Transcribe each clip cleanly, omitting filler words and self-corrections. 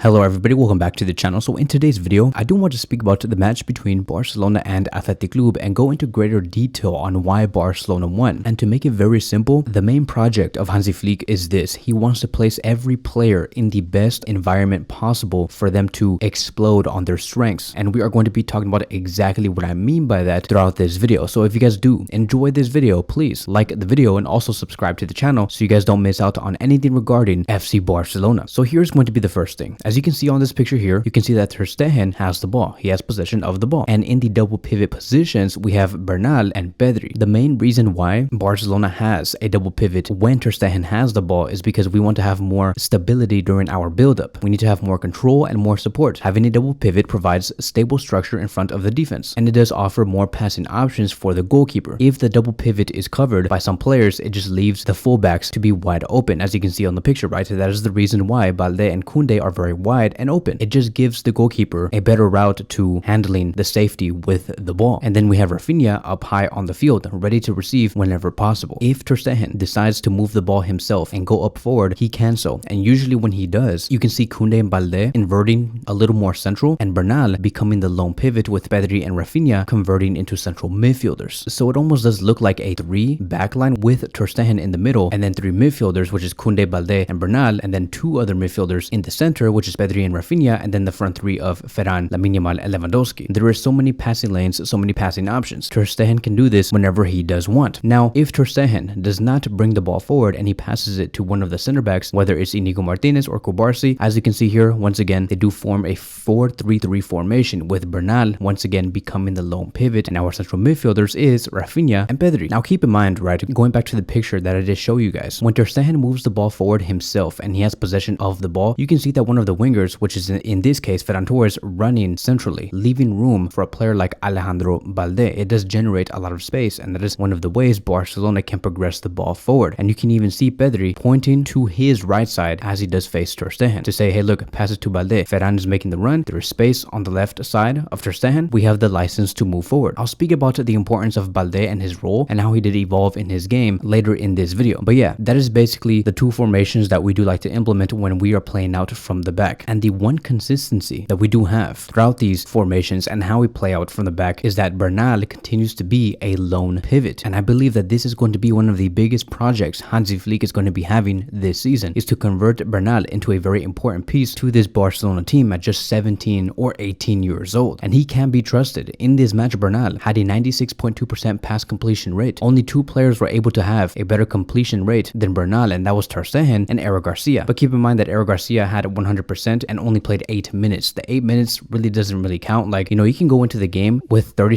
Hello everybody, welcome back to the channel. So in today's video, I do want to speak about the match between Barcelona and Athletic Club and go into greater detail on why Barcelona won. And to make it very simple, the main project of Hansi Flick is this. He wants to place every player in the best environment possible for them to explode on their strengths. And we are going to be talking about exactly what I mean by that throughout this video. So if you guys do enjoy this video, please like the video and also subscribe to the channel so you guys don't miss out on anything regarding FC Barcelona. So here's going to be the first thing. As you can see on this picture here, you can see that Ter Stegen has the ball. He has possession of the ball. And in the double pivot positions, we have Bernal and Pedri. The main reason why Barcelona has a double pivot when Ter Stegen has the ball is because we want to have more stability during our build-up. We need to have more control and more support. Having a double pivot provides stable structure in front of the defense, and it does offer more passing options for the goalkeeper. If the double pivot is covered by some players, it just leaves the fullbacks to be wide open, as you can see on the picture, right? So that is the reason why Balde and Koundé are very wide and open. It just gives the goalkeeper a better route to handling the safety with the ball. And then we have Raphinha up high on the field, ready to receive whenever possible. If Ter Stegen decides to move the ball himself and go up forward, he can so. And usually when he does, you can see Koundé and Balde inverting a little more central and Bernal becoming the lone pivot with Pedri and Raphinha converting into central midfielders. So it almost does look like a 3 backline with Ter Stegen in the middle and then 3 midfielders, which is Koundé, Balde, and Bernal, and then 2 other midfielders in the center, which is Pedri and Raphinha, and then the front 3 of Ferran, Lamine Yamal, and Lewandowski. There are so many passing lanes, so many passing options. Ter Stegen can do this whenever he does want. Now, if Ter Stegen does not bring the ball forward and he passes it to one of the center backs, whether it's Inigo Martinez or Cubarsí, as you can see here, once again, they do form a 4-3-3 formation with Bernal once again becoming the lone pivot, and our central midfielders is Raphinha and Pedri. Now, keep in mind, right, going back to the picture that I just showed you guys, when Ter Stegen moves the ball forward himself and he has possession of the ball, you can see that one of the wingers, which is in this case Ferran Torres, running centrally, leaving room for a player like Alejandro Balde. It does generate a lot of space, and that is one of the ways Barcelona can progress the ball forward. And you can even see Pedri pointing to his right side as he does face Ter Stegen to say, hey look, pass it to Balde. Ferran is making the run, there is space on the left side of Ter Stegen, we have the license to move forward. I'll speak about the importance of Balde and his role and how he did evolve in his game later in this video. But yeah, that is basically the 2 formations that we do like to implement when we are playing out from the back. And the one consistency that we do have throughout these formations and how we play out from the back is that Bernal continues to be a lone pivot. And I believe that this is going to be one of the biggest projects Hansi Flick is going to be having this season, is to convert Bernal into a very important piece to this Barcelona team at just 17 or 18 years old. And he can be trusted. In this match, Bernal had a 96.2% pass completion rate. Only 2 players were able to have a better completion rate than Bernal, and that was Ter Stegen and Eric Garcia. But keep in mind that Eric Garcia had 100% and only played 8 minutes. The 8 minutes really doesn't really count. Like, you know, you can go into the game with 30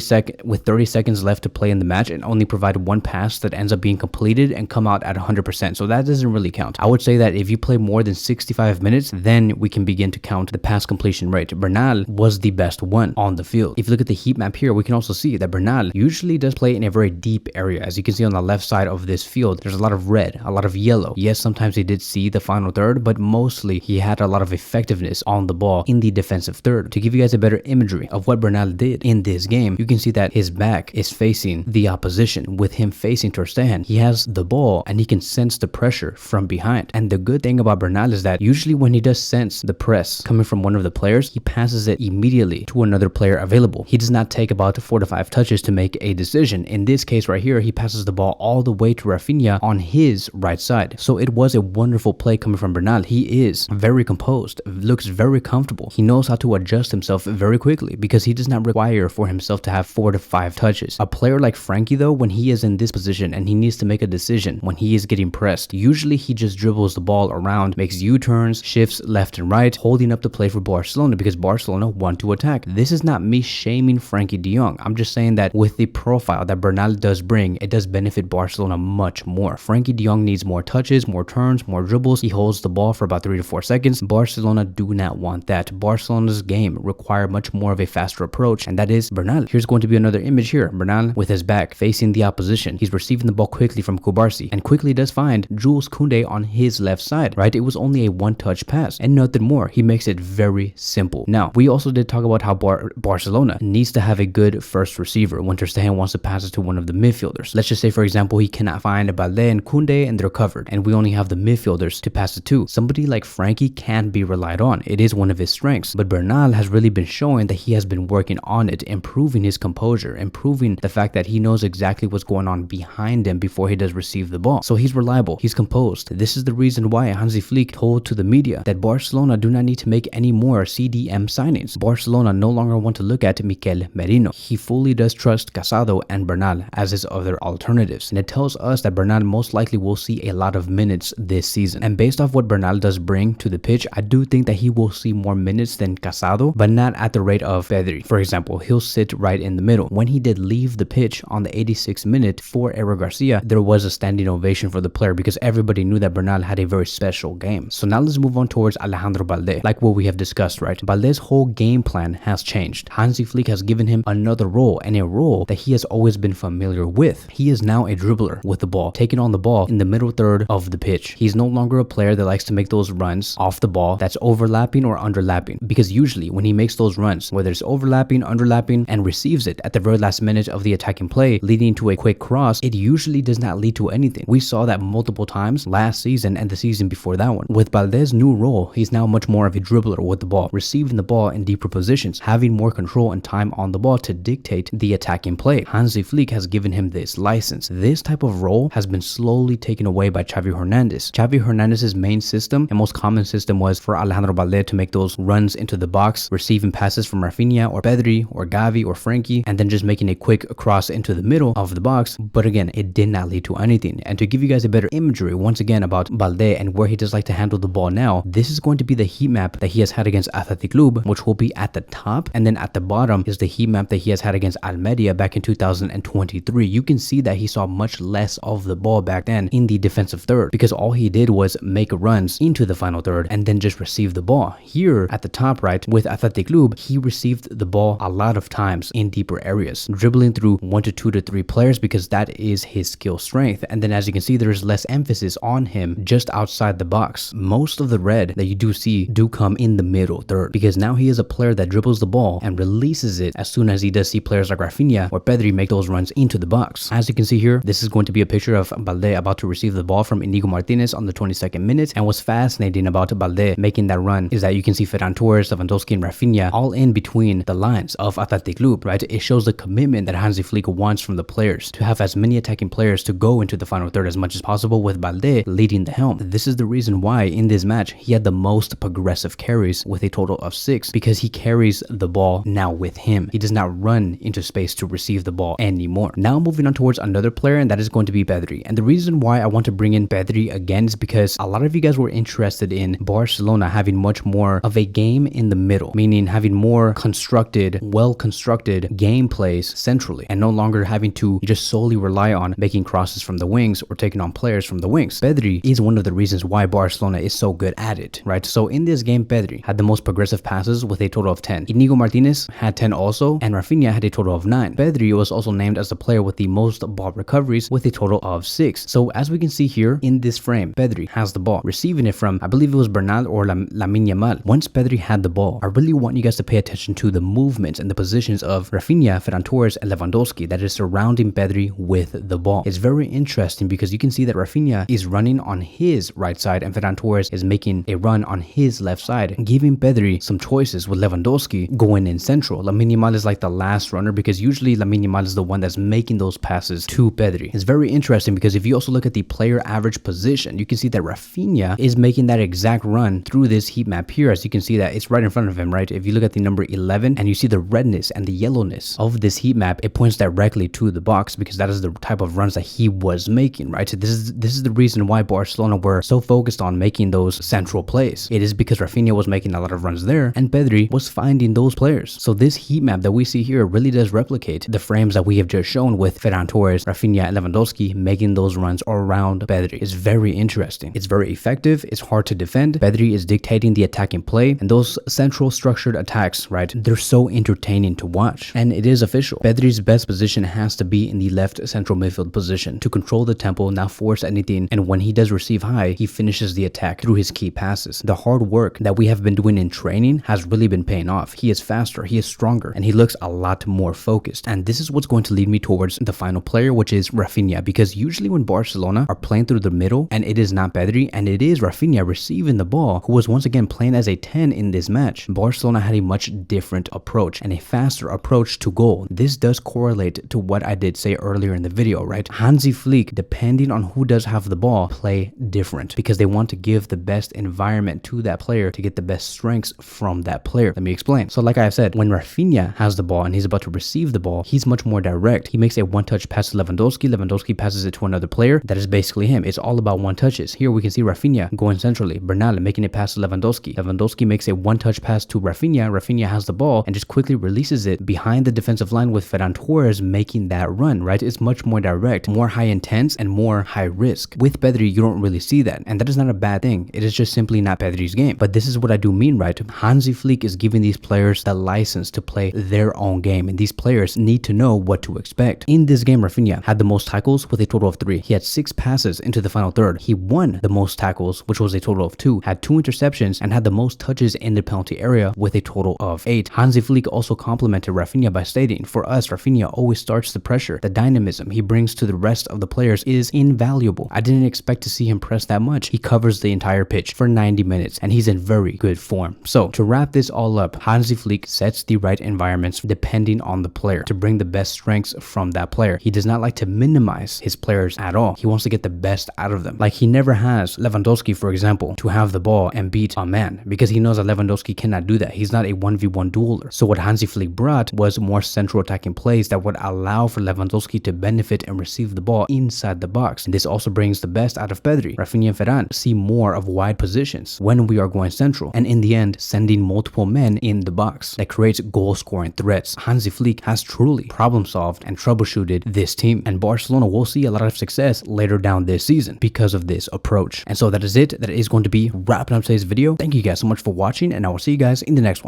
seconds left to play in the match and only provide 1 pass that ends up being completed and come out at 100%. So that doesn't really count. I would say that if you play more than 65 minutes, then we can begin to count the pass completion rate. Bernal was the best one on the field. If you look at the heat map here, we can also see that Bernal usually does play in a very deep area. As you can see on the left side of this field, there's a lot of red, a lot of yellow. Yes, sometimes he did see the final third, but mostly he had a lot of effectiveness on the ball in the defensive third. To give you guys a better imagery of what Bernal did in this game, you can see that his back is facing the opposition with him facing Ter Stegen. He has the ball and he can sense the pressure from behind. And the good thing about Bernal is that usually when he does sense the press coming from one of the players, he passes it immediately to another player available. He does not take about 4 to 5 touches to make a decision. In this case right here, he passes the ball all the way to Raphinha on his right side. So it was a wonderful play coming from Bernal. He is very composed, looks very comfortable. He knows how to adjust himself very quickly because he does not require for himself to have 4 to 5 touches. A player like Frankie though, when he is in this position and he needs to make a decision when he is getting pressed, usually he just dribbles the ball around, makes U-turns, shifts left and right, holding up the play for Barcelona because Barcelona want to attack. This is not me shaming Frankie de Jong. I'm just saying that with the profile that Bernal does bring, it does benefit Barcelona much more. Frankie de Jong needs more touches, more turns, more dribbles. He holds the ball for about 3 to 4 seconds. Barcelona do not want that. Barcelona's game require much more of a faster approach, and that is Bernal. Here's going to be another image here. Bernal with his back facing the opposition. He's receiving the ball quickly from Cubarsí and quickly does find Jules Koundé on his left side, right? It was only a 1-touch pass and nothing more. He makes it very simple. Now, we also did talk about how Barcelona needs to have a good first receiver when Ter Stegen wants to pass it to one of the midfielders. Let's just say, for example, he cannot find Balde and Koundé and they're covered, and we only have the midfielders to pass it to. Somebody like Frankie can be reliable relied on. It is one of his strengths. But Bernal has really been showing that he has been working on it, improving his composure, improving the fact that he knows exactly what's going on behind him before he does receive the ball. So he's reliable, he's composed. This is the reason why Hansi Flick told to the media that Barcelona do not need to make any more CDM signings. Barcelona no longer want to look at Mikel Merino. He fully does trust Casado and Bernal as his other alternatives. And it tells us that Bernal most likely will see a lot of minutes this season. And based off what Bernal does bring to the pitch, I do think that he will see more minutes than Casado, but not at the rate of Pedri. For example, he'll sit right in the middle. When he did leave the pitch on the 86th minute for Eric Garcia, there was a standing ovation for the player because everybody knew that Bernal had a very special game. So now let's move on towards Alejandro Balde. Like what we have discussed, right? Balde's whole game plan has changed. Hansi Flick has given him another role, and a role that he has always been familiar with. He is now a dribbler with the ball, taking on the ball in the middle third of the pitch. He's no longer a player that likes to make those runs off the ball that's overlapping or underlapping, because usually when he makes those runs, whether it's overlapping, underlapping, and receives it at the very last minute of the attacking play, leading to a quick cross, it usually does not lead to anything. We saw that multiple times last season and the season before that one. With Balde's new role, he's now much more of a dribbler with the ball, receiving the ball in deeper positions, having more control and time on the ball to dictate the attacking play. Hansi Flick has given him this license. This type of role has been slowly taken away by Xavi Hernandez. Xavi Hernandez's main system and most common system was for Alejandro Balde to make those runs into the box, receiving passes from Raphinha or Pedri or Gavi or Frankie, and then just making a quick cross into the middle of the box. But again, it did not lead to anything. And to give you guys a better imagery once again about Balde and where he does like to handle the ball now, this is going to be the heat map that he has had against Athletic Club, which will be at the top, and then at the bottom is the heat map that he has had against Almeria back in 2023. You can see that he saw much less of the ball back then in the defensive third, because all he did was make runs into the final third and then just receive the ball. Here at the top right with Athletic Club, he received the ball a lot of times in deeper areas, dribbling through 1 to 2 to 3 players because that is his skill strength. And then as you can see, there is less emphasis on him just outside the box. Most of the red that you do see do come in the middle third, because now he is a player that dribbles the ball and releases it as soon as he does see players like Raphinha or Pedri make those runs into the box. As you can see here, this is going to be a picture of Balde about to receive the ball from Inigo Martinez on the 22nd minute. And what's fascinating about Balde making that run is that you can see Ferran Torres, Lewandowski, and Raphinha all in between the lines of Athletic Club, right? It shows the commitment that Hansi Flick wants from the players to have as many attacking players to go into the final third as much as possible, with Balde leading the helm. This is the reason why in this match he had the most progressive carries with a total of 6, because he carries the ball now with him. He does not run into space to receive the ball anymore. Now moving on towards another player, and that is going to be Pedri. And the reason why I want to bring in Pedri again is because a lot of you guys were interested in Barcelona having much more of a game in the middle, meaning having more constructed, well-constructed game plays centrally and no longer having to just solely rely on making crosses from the wings or taking on players from the wings. Pedri is one of the reasons why Barcelona is so good at it, right? So in this game, Pedri had the most progressive passes with a total of 10. Inigo Martinez had 10 also, and Raphinha had a total of 9. Pedri was also named as the player with the most ball recoveries with a total of 6. So as we can see here in this frame, Pedri has the ball, receiving it from, I believe it was Bernal or Lamine Yamal. Once Pedri had the ball, I really want you guys to pay attention to the movements and the positions of Raphinha, Ferran Torres, and Lewandowski that is surrounding Pedri with the ball. It's very interesting because you can see that Raphinha is running on his right side and Ferran Torres is making a run on his left side, giving Pedri some choices with Lewandowski going in central. Lamine Yamal is like the last runner because usually Lamine Yamal is the one that's making those passes to Pedri. It's very interesting because if you also look at the player average position, you can see that Raphinha is making that exact run through this heat map here. As you can see that it's right in front of him, right? If you look at the number 11 and you see the redness and the yellowness of this heat map, it points directly to the box because that is the type of runs that he was making, right? So this is the reason why Barcelona were so focused on making those central plays. It is because Raphinha was making a lot of runs there and Pedri was finding those players. So this heat map that we see here really does replicate the frames that we have just shown with Ferran Torres, Raphinha, and Lewandowski making those runs around Pedri. It's very interesting. It's very effective. It's hard to defend. Pedri is dictating the attacking play, and those central structured attacks, right? They're so entertaining to watch. And it is official. Pedri's best position has to be in the left central midfield position to control the tempo, not force anything, and when he does receive high, he finishes the attack through his key passes. The hard work that we have been doing in training has really been paying off. He is faster, he is stronger, and he looks a lot more focused. And this is what's going to lead me towards the final player, which is Raphinha, because usually when Barcelona are playing through the middle and it is not Pedri and it is Raphinha receiving the ball who was once again playing as a 10 in this match. Barcelona had a much different approach and a faster approach to goal. This does correlate to what I did say earlier in the video, right? Hansi Flick, depending on who does have the ball, play different because they want to give the best environment to that player to get the best strengths from that player. Let me explain. So like I said, when Raphinha has the ball and he's about to receive the ball, he's much more direct. He makes a one-touch pass to Lewandowski. Lewandowski passes it to another player. That is basically him. It's all about one touches. Here we can see Raphinha going centrally. Bernal making a pass to Lewandowski. Lewandowski makes a one-touch pass to Raphinha. Raphinha has the ball and just quickly releases it behind the defensive line with Ferran Torres making that run, right? It's much more direct, more high intense, and more high risk. With Pedri, you don't really see that. And that is not a bad thing. It is just simply not Pedri's game. But this is what I do mean, right? Hansi Flick is giving these players the license to play their own game. And these players need to know what to expect. In this game, Raphinha had the most tackles with a total of 3. He had 6 passes into the final third. He won the most tackles, which was a total of 2, had 2 interceptions, and had the most touches in the penalty area with a total of 8. Hansi Flick also complimented Raphinha by stating, for us, Raphinha always starts the pressure. The dynamism he brings to the rest of the players is invaluable. I didn't expect to see him press that much. He covers the entire pitch for 90 minutes and he's in very good form. So to wrap this all up, Hansi Flick sets the right environments depending on the player to bring the best strengths from that player. He does not like to minimize his players at all. He wants to get the best out of them. Like he never has Lewandowski, for example, to have the ball and beat a man because he knows that Lewandowski cannot do that. He's not a 1v1 dueler. So what Hansi Flick brought was more central attacking plays that would allow for Lewandowski to benefit and receive the ball inside the box. And this also brings the best out of Pedri. Raphinha and Ferran see more of wide positions when we are going central, and in the end sending multiple men in the box that creates goal scoring threats. Hansi Flick has truly problem solved and troubleshooted this team, and Barcelona will see a lot of success later down this season because of this approach. And so that is it. That is going to be wrapping up today's video. Thank you guys so much for watching, and I will see you guys in the next one.